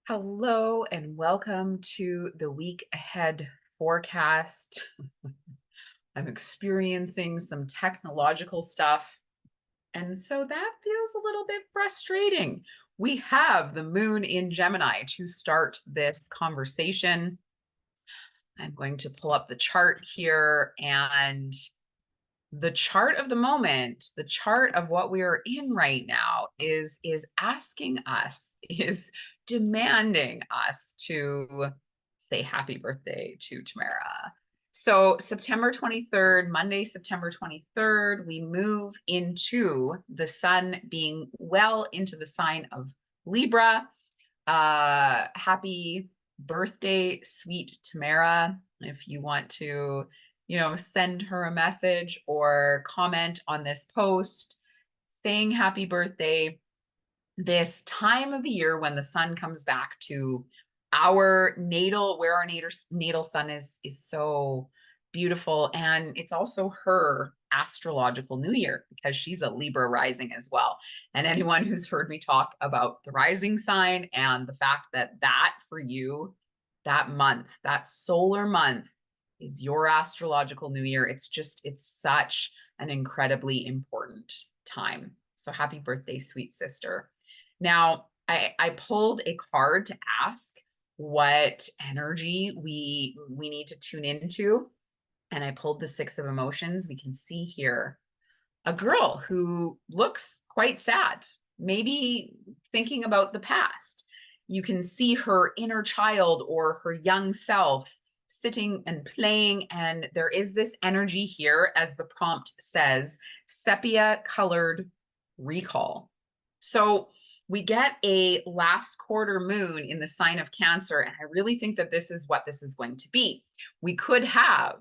Hello and welcome to the week ahead forecast. I'm experiencing some technological stuff, and so that feels a little bit frustrating. We have the moon in Gemini to start this conversation. I'm going to pull up the chart here, and the chart of the moment, the chart of what we are in right now is asking us, is demanding us to say happy birthday to Tamara. So September 23rd, Monday, September 23rd, we move into the sun being well into the sign of Libra. Happy birthday, sweet Tamara. If you want to, send her a message or comment on this post saying happy birthday, this time of the year when the sun comes back to our natal, where our natal sun is so beautiful. And it's also her astrological new year because she's a Libra rising as well. And anyone who's heard me talk about the rising sign and the fact that for you, that month, that solar month is your astrological new year. It's such an incredibly important time. So happy birthday, sweet sister. Now, I pulled a card to ask what energy we need to tune into, and I pulled the Six of Emotions. We can see here a girl who looks quite sad, maybe thinking about the past. You can see her inner child or her young self sitting and playing, and there is this energy here, as the prompt says, sepia colored recall. So we get a last quarter moon in the sign of Cancer, and I really think that this is what this is going to be. We could have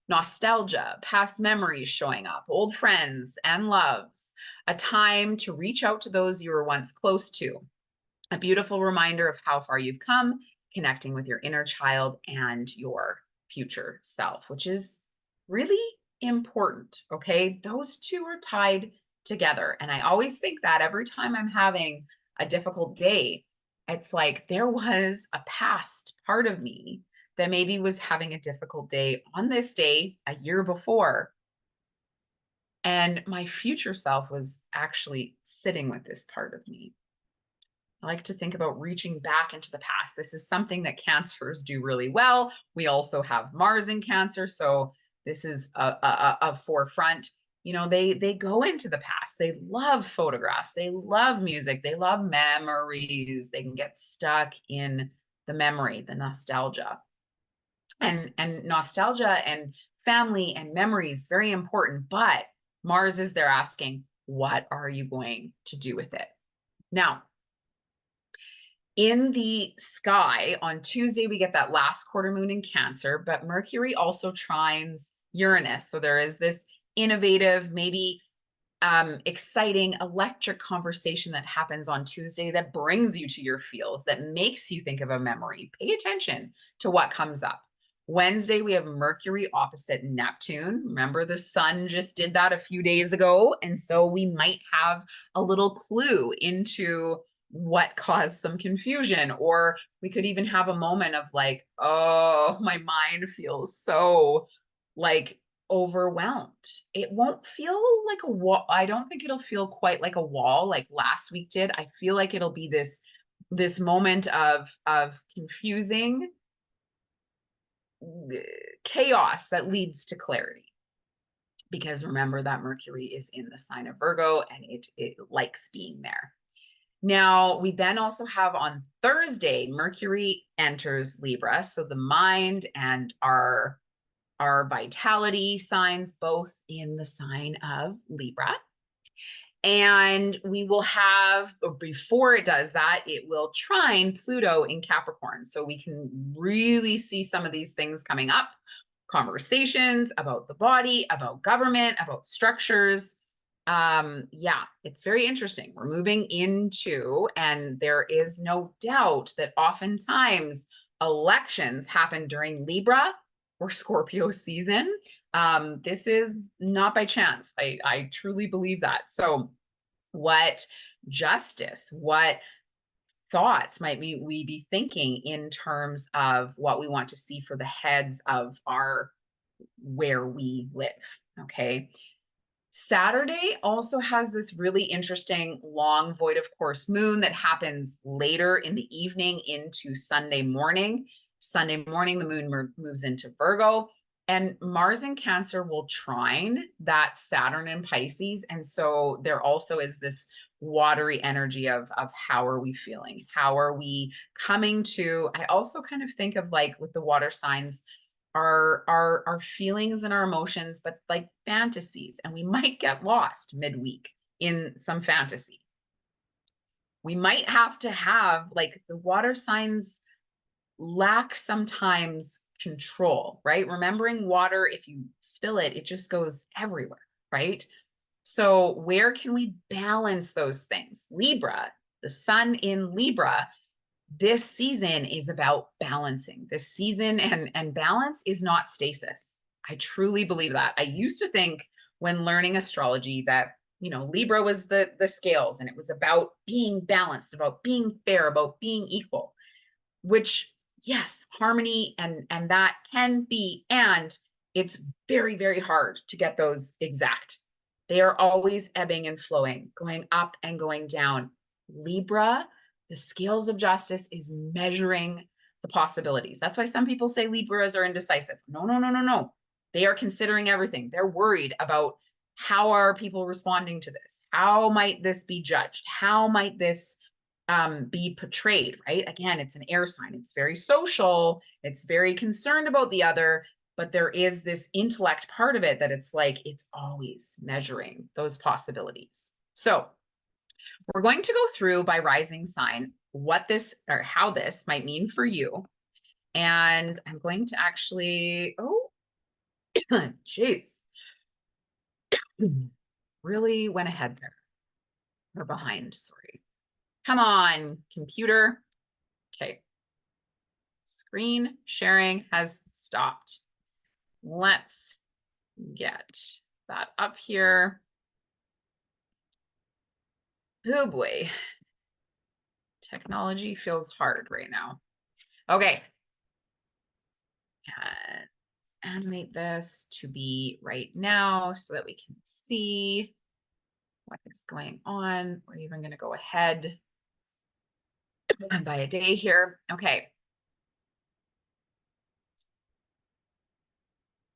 nostalgia, past memories showing up, old friends and loves, a time to reach out to those you were once close to, a beautiful reminder of how far you've come, connecting with your inner child and your future self, which is really important. Okay. Those two are tied together. And I always think that every time I'm having a difficult day, it's like there was a past part of me that maybe was having a difficult day on this day a year before. And my future self was actually sitting with this part of me. I like to think about reaching back into the past. This is something that cancers do really well. We also have Mars in Cancer, so this is a forefront. They go into the past. They love photographs. They love music. They love memories. They can get stuck in the memory, the nostalgia, and nostalgia and family and memories very important. But Mars is there asking, what are you going to do with it now? In the sky on Tuesday, we get that last quarter moon in Cancer, but Mercury also trines Uranus. So there is this innovative, maybe exciting electric conversation that happens on Tuesday that brings you to your feels, that makes you think of a memory. Pay attention to what comes up. Wednesday, we have Mercury opposite Neptune. Remember, the sun just did that a few days ago. And so we might have a little clue into what caused some confusion, or we could even have a moment of like, oh, my mind feels so like overwhelmed. It won't feel like a wall. I don't think it'll feel quite like a wall like last week did. I feel like it'll be this moment of confusing chaos that leads to clarity, because remember that Mercury is in the sign of Virgo and it likes being there. Now, we then also have on Thursday, Mercury enters Libra. So the mind and our vitality signs both in the sign of Libra. And we will have, or before it does that, it will trine Pluto in Capricorn. So we can really see some of these things coming up, conversations about the body, about government, about structures. Yeah, it's very interesting. We're moving into, and there is no doubt that oftentimes elections happen during Libra or Scorpio season. This is not by chance. I truly believe that. So what justice, what thoughts might we be thinking in terms of what we want to see for the heads of our where we live? Okay. Saturday also has this really interesting long void of course moon that happens later in the evening into Sunday morning. Sunday morning, the moon moves into Virgo, and Mars in Cancer will trine that Saturn in Pisces. And so there also is this watery energy of how are we feeling? How are we coming to? I also kind of think of like with the water signs, our feelings and our emotions, but like fantasies, and we might get lost midweek in some fantasy. We might have to have like the water signs lack sometimes control, right? Remembering water, if you spill it, it just goes everywhere, right? So where can we balance those things? Libra, the sun in Libra, this season is about balancing. This season and balance is not stasis. I truly believe that. I used to think when learning astrology that, you know, Libra was the scales and it was about being balanced, about being fair, about being equal, which yes, harmony and that can be, and it's very, very hard to get those exact. They are always ebbing and flowing, going up and going down. Libra, the scales of justice is measuring the possibilities. That's why some people say Libras are indecisive. No, no, no, no, no. They are considering everything. They're worried about how are people responding to this? How might this be judged? How might this be portrayed, right? Again, it's an air sign. It's very social. It's very concerned about the other, but there is this intellect part of it that it's like, it's always measuring those possibilities. So we're going to go through by rising sign what this or how this might mean for you. And I'm going to actually, oh, geez, really went ahead there. We're behind, sorry. Come on, computer. Okay. Screen sharing has stopped. Let's get that up here. Oh boy. Technology feels hard right now. Okay. Let's animate this to be right now so that we can see what is going on. We're even going to go ahead and by a day here. Okay.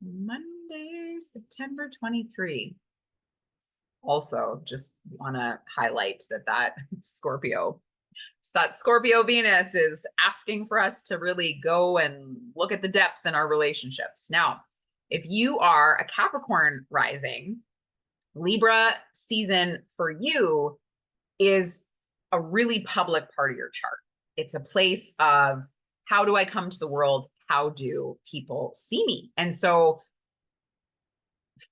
Monday, September 23. Also, just want to highlight that Scorpio, so that Scorpio Venus is asking for us to really go and look at the depths in our relationships. Now, if you are a Capricorn rising, Libra season for you is a really public part of your chart. It's a place of how do I come to the world? How do people see me? And so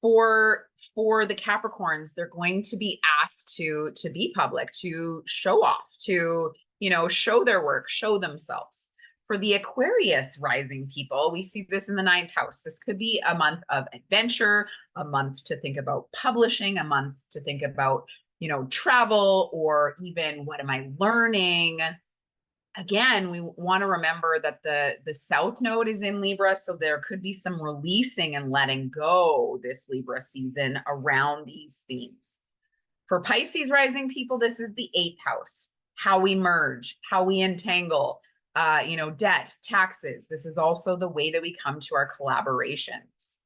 for the Capricorns, they're going to be asked to be public, to show off, to, you know, show their work, show themselves. For the Aquarius rising people, we see this in the 9th house. This could be a month of adventure, a month to think about publishing, a month to think about, you know, travel, or even what am I learning? Again, we want to remember that the South Node is in Libra, so there could be some releasing and letting go this Libra season around these themes. For Pisces rising people, this is the 8th house, how we merge, how we entangle, you know, debt, taxes. This is also the way that we come to our collaborations.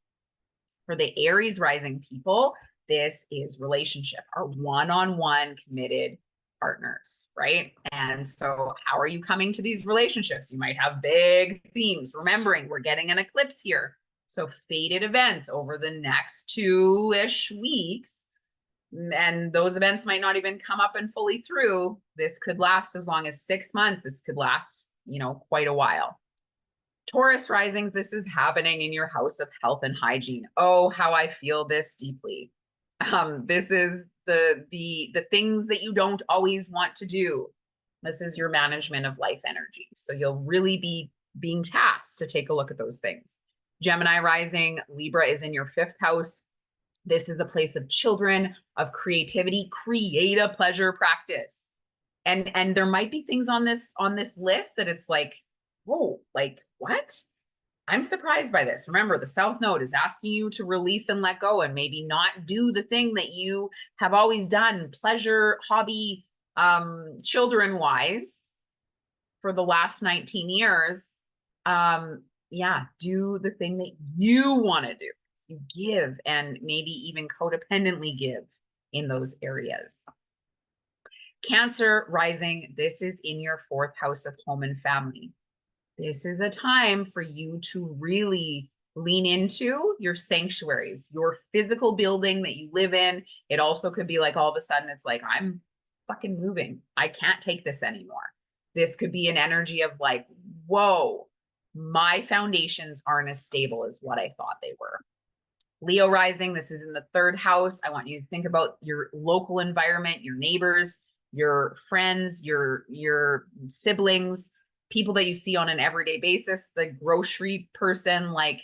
For the Aries rising people, this is relationship, our one-on-one committed partners, right? And so how are you coming to these relationships? You might have big themes, remembering we're getting an eclipse here. So fated events over the next 2-ish weeks, and those events might not even come up and fully through. This could last as long as 6 months. This could last, you know, quite a while. Taurus risings, this is happening in your house of health and hygiene. Oh, how I feel this deeply. This is the things that you don't always want to do. This is your management of life energy. So you'll really be being tasked to take a look at those things. Gemini rising, Libra is in your 5th house. This is a place of children, of creativity. Create a pleasure practice. And there might be things on this list that it's like, whoa, like what? I'm surprised by this. Remember, the South Node is asking you to release and let go and maybe not do the thing that you have always done, pleasure, hobby, children wise for the last 19 years. Yeah, do the thing that you want to do. You give and maybe even codependently give in those areas. Cancer rising, this is in your fourth house of home and family. This is a time for you to really lean into your sanctuaries, your physical building that you live in. It also could be like all of a sudden it's like, I'm fucking moving. I can't take this anymore. This could be an energy of like, whoa, my foundations aren't as stable as what I thought they were. Leo rising, this is in the third house. I want you to think about your local environment, your neighbors, your friends, your siblings, people that you see on an everyday basis, the grocery person. Like,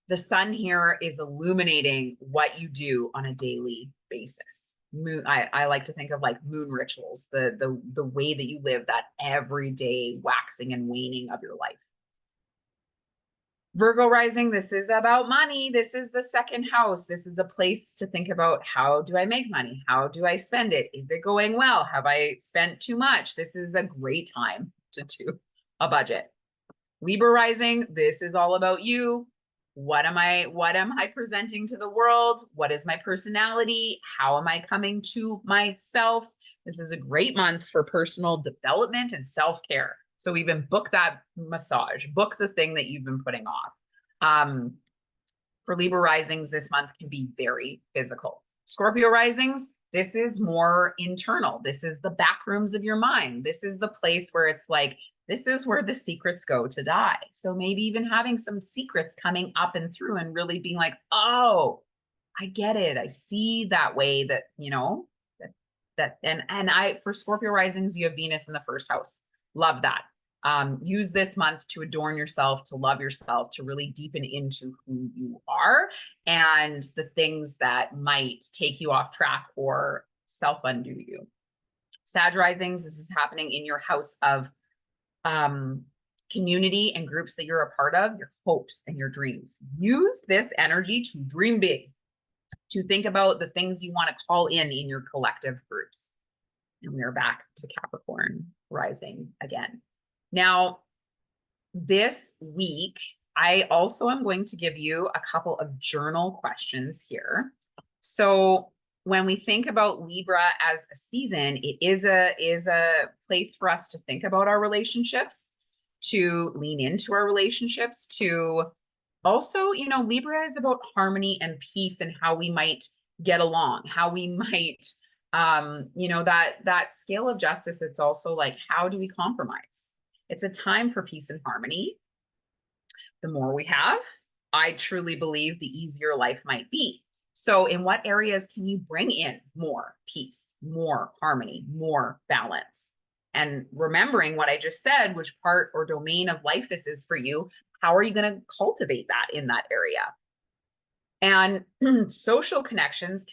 the sun here is illuminating what you do on a daily basis. Moon, I like to think of like moon rituals, the way that you live that everyday waxing and waning of your life. Virgo rising, this is about money. This is the second house. This is a place to think about, how do I make money? How do I spend it? Is it going well? Have I spent too much? This is a great time to do a budget. Libra rising, this is all about you. What am I presenting to the world? What is my personality? How am I coming to myself? This is a great month for personal development and self-care. So even book that massage, book the thing that you've been putting off. For Libra risings, this month can be very physical. Scorpio risings, this is more internal. This is the back rooms of your mind. This is the place where it's like, this is where the secrets go to die. So maybe even having some secrets coming up and through and really being like, oh, I get it. I see that way that, for Scorpio risings, you have Venus in the first house. Love that. Use this month to adorn yourself, to love yourself, to really deepen into who you are and the things that might take you off track or self-undo you. Sag risings, this is happening in your house of community and groups that you're a part of, your hopes and your dreams. Use this energy to dream big, to think about the things you want to call in your collective groups. And we are back to Capricorn rising again. Now, this week, I also am going to give you a couple of journal questions here. So when we think about Libra as a season, it is a place for us to think about our relationships, to lean into our relationships, to also, Libra is about harmony and peace and how we might get along, how we might, that scale of justice. It's also like, how do we compromise? It's a time for peace and harmony. The more we have, I truly believe the easier life might be. So in what areas can you bring in more peace, more harmony, more balance? And remembering what I just said, which part or domain of life this is for you, how are you going to cultivate that in that area? And social connections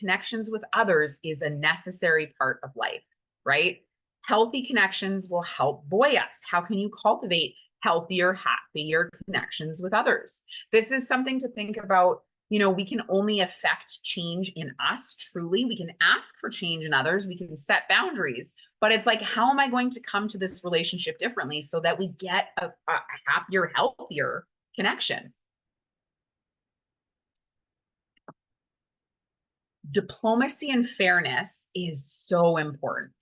with others is a necessary part of life, right? Healthy connections will help buoy us. How can you cultivate healthier, happier connections with others? This is something to think about. We can only affect change in us truly. We can ask for change in others. We can set boundaries, but it's like, how am I going to come to this relationship differently so that we get a happier, healthier connection? Diplomacy and fairness is so important.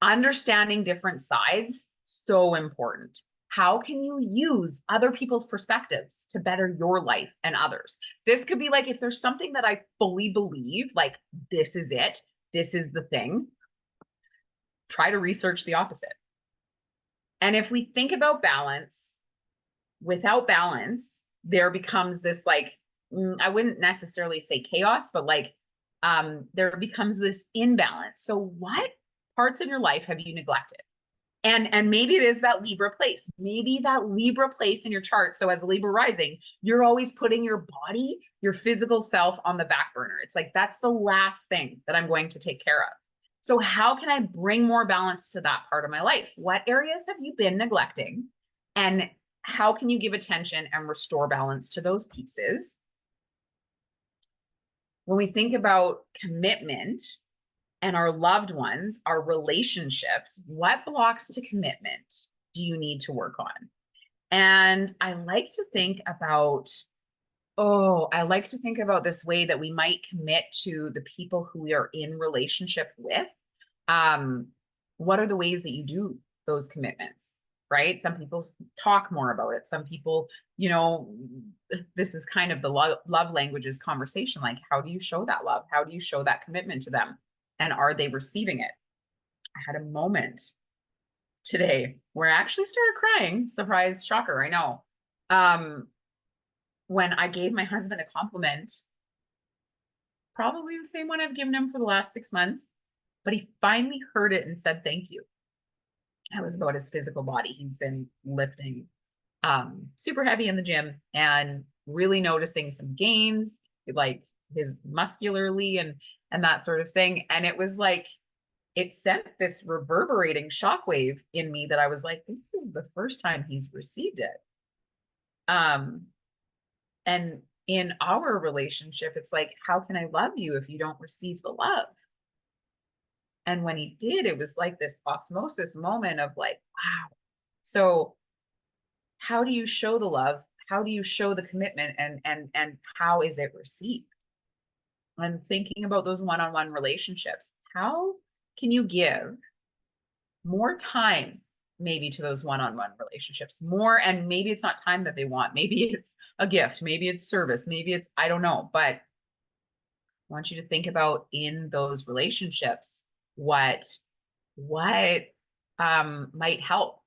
Understanding different sides, so important. How can you use other people's perspectives to better your life and others? This could be like, if there's something that I fully believe, like, this is it, this is the thing, try to research the opposite. And if we think about balance, without balance, there becomes this like, I wouldn't necessarily say chaos, but like, there becomes this imbalance. So what parts of your life have you neglected? And maybe it is that Libra place, maybe that Libra place in your chart. So as Libra rising, you're always putting your body, your physical self on the back burner. It's like, that's the last thing that I'm going to take care of. So how can I bring more balance to that part of my life? What areas have you been neglecting? And how can you give attention and restore balance to those pieces? When we think about commitment and our loved ones, our relationships, what blocks to commitment do you need to work on? And I like to think about, this way that we might commit to the people who we are in relationship with. Um, what are the ways that you do those commitments? Right? Some people talk more about it. Some people, this is kind of the love languages conversation. Like, how do you show that love? How do you show that commitment to them? And are they receiving it? I had a moment today where I actually started crying. Surprise, shocker, I know. When I gave my husband a compliment, probably the same one I've given him for the last 6 months, but he finally heard it and said thank you. It was about his physical body. He's been lifting super heavy in the gym and really noticing some gains, like his muscularly and that sort of thing. And it was like, it sent this reverberating shockwave in me that I was like, this is the first time he's received it. And in our relationship, it's like, how can I love you if you don't receive the love? And when he did, it was like this osmosis moment of like, wow. So how do you show the love? How do you show the commitment, and how is it received? I'm thinking about those one-on-one relationships. How can you give more time maybe to those one-on-one relationships more? And maybe it's not time that they want. Maybe it's a gift. Maybe it's service. Maybe it's, I don't know. But I want you to think about in those relationships, what might help,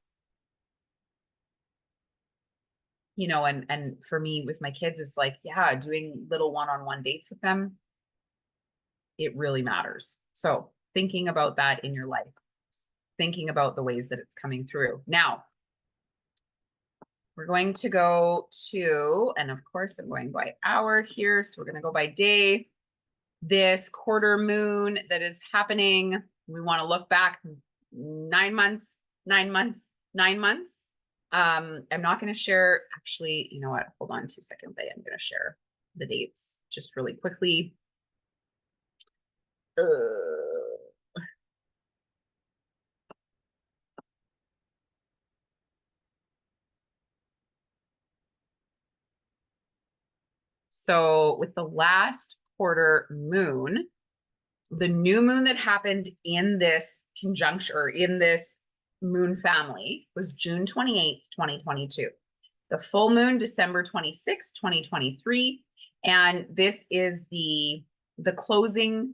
and for me with my kids, it's like, yeah, doing little one-on-one dates with them, it really matters. So thinking about that in your life, thinking about the ways that it's coming through. Now, we're going to go to, and of course I'm going by hour here, so we're going to go by day. This quarter moon that is happening, we want to look back 9 months, 9 months, 9 months. I'm not going to share, actually, you know what? Hold on 2 seconds. I am going to share the dates just really quickly. So with the last quarter moon, the new moon that happened in this conjunction, or in this moon family, was June 28th, 2022. The full moon, December 26th, 2023. And this is the closing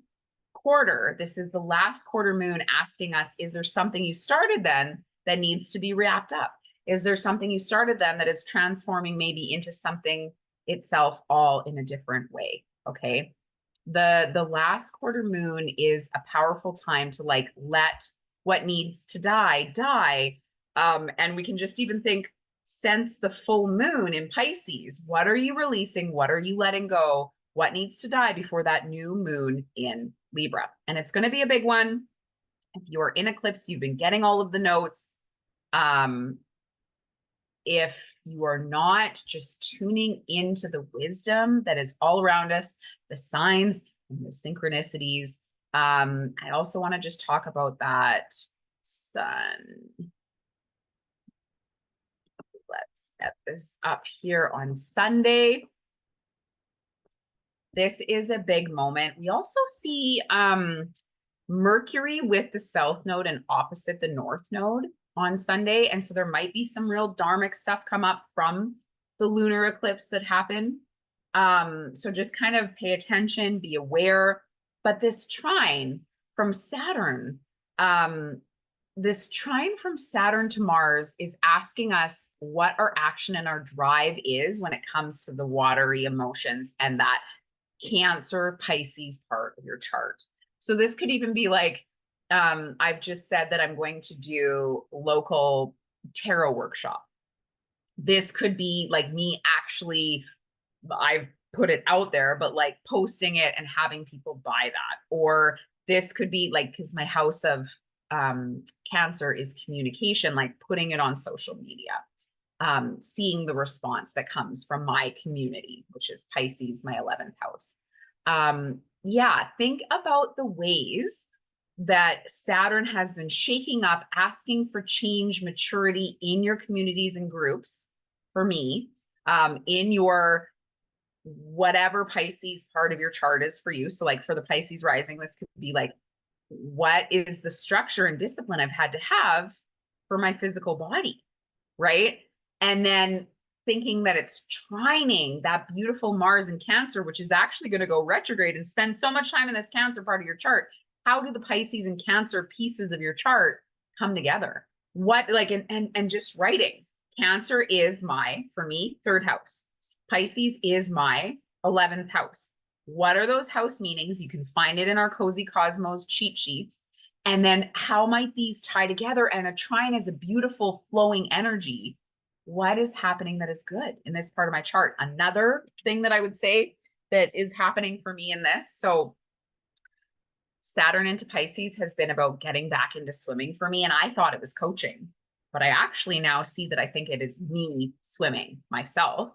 quarter. This is the last quarter moon asking us, is there something you started then that needs to be wrapped up? Is there something you started then that is transforming maybe into something itself, all in a different way? Okay. The last quarter moon is a powerful time to like let what needs to die. And we can just even think, since the full moon in Pisces, what are you releasing? What are you letting go? What needs to die before that new moon in Libra? And it's going to be a big one. If you're in eclipse, you've been getting all of the notes. If you are not just tuning into the wisdom that is all around us, the signs and the synchronicities, I also want to just talk about that sun. Let's get this up here on Sunday. This is a big moment. We also see Mercury with the South Node and opposite the North Node on Sunday. And so there might be some real dharmic stuff come up from the lunar eclipse that happened. So just kind of pay attention, be aware. But this trine from Saturn, to Mars is asking us what our action and our drive is when it comes to the watery emotions and that Cancer, Pisces part of your chart. So this could even be like, I've just said that I'm going to do local tarot workshop. This could be like me actually, I've put it out there, but like posting it and having people buy that. Or this could be like, because my house of Cancer is communication, like putting it on social media, seeing the response that comes from my community, which is Pisces, my 11th house. Yeah, think about the ways that Saturn has been shaking up, asking for change, maturity in your communities and groups. For me, in your whatever Pisces part of your chart is for you. So, like for the Pisces rising, this could be like, what is the structure and discipline I've had to have for my physical body, right? And then thinking that it's trining that beautiful Mars in Cancer, which is actually going to go retrograde and spend so much time in this Cancer part of your chart. How do the Pisces and Cancer pieces of your chart come together? What, like, and just writing. Cancer is my, for me, third house. Pisces is my 11th house. What are those house meanings? You can find it in our Cozy Cosmos cheat sheets. And then how might these tie together? And a trine is a beautiful flowing energy. What is happening that is good in this part of my chart? Another thing that I would say that is happening for me in this. So Saturn into Pisces has been about getting back into swimming for me. And I thought it was coaching, but I actually now see that I think it is me swimming myself.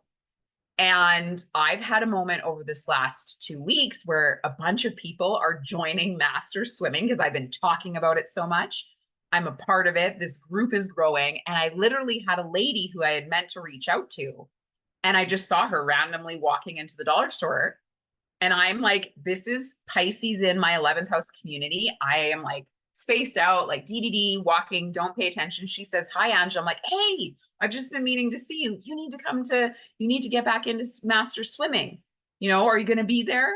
And I've had a moment over this last 2 weeks where a bunch of people are joining master swimming because I've been talking about it so much. I'm a part of it. This group is growing. And I literally had a lady who I had meant to reach out to. And I just saw her randomly walking into the dollar store. And I'm like, this is Pisces in my 11th house community. I am like spaced out, like DDD, walking, don't pay attention. She says, hi, Angela. I'm like, hey, I've just been meaning to see you. You need to get back into master swimming. Are you going to be there?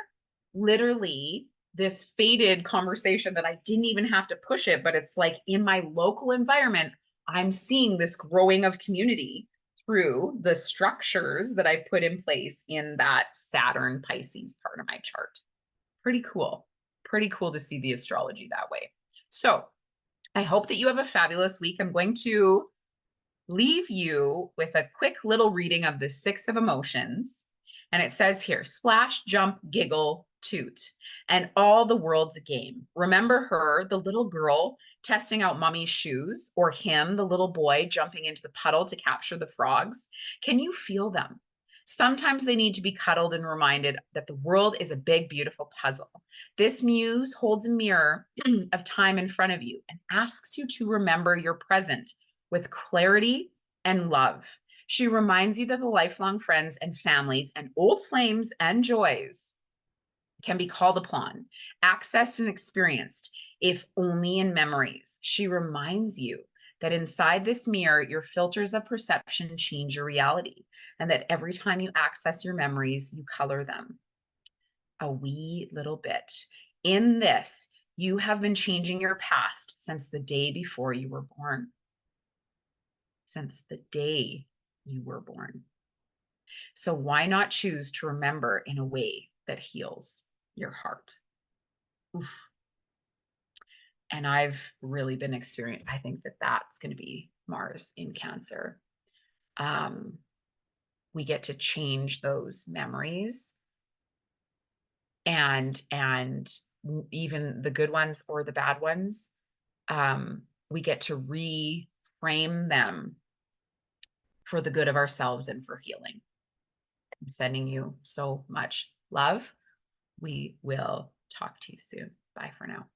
Literally, this fated conversation that I didn't even have to push it, but it's like in my local environment, I'm seeing this growing of community through the structures that I put in place in that Saturn Pisces part of my chart. Pretty cool. Pretty cool to see the astrology that way. So I hope that you have a fabulous week. I'm going to leave you with a quick little reading of the 6 of emotions. And it says here, splash, jump, giggle, toot, and all the world's a game. Remember her, the little girl testing out mommy's shoes, or him, the little boy jumping into the puddle to capture the frogs? Can you feel them? Sometimes they need to be cuddled and reminded that the world is a big, beautiful puzzle. This muse holds a mirror of time in front of you and asks you to remember your present with clarity and love. She reminds you that the lifelong friends and families and old flames and joys can be called upon, accessed, and experienced, if only in memories. She reminds you that inside this mirror, your filters of perception change your reality, and that every time you access your memories, you color them a wee little bit. In this, you have been changing your past since the day before you were born. Since the day you were born. So why not choose to remember in a way that heals your heart? Oof. And I've really been experiencing, I think that that's going to be Mars in Cancer. We get to change those memories, and even the good ones or the bad ones. We get to reframe them for the good of ourselves and for healing. I'm sending you so much love. We will talk to you soon. Bye for now.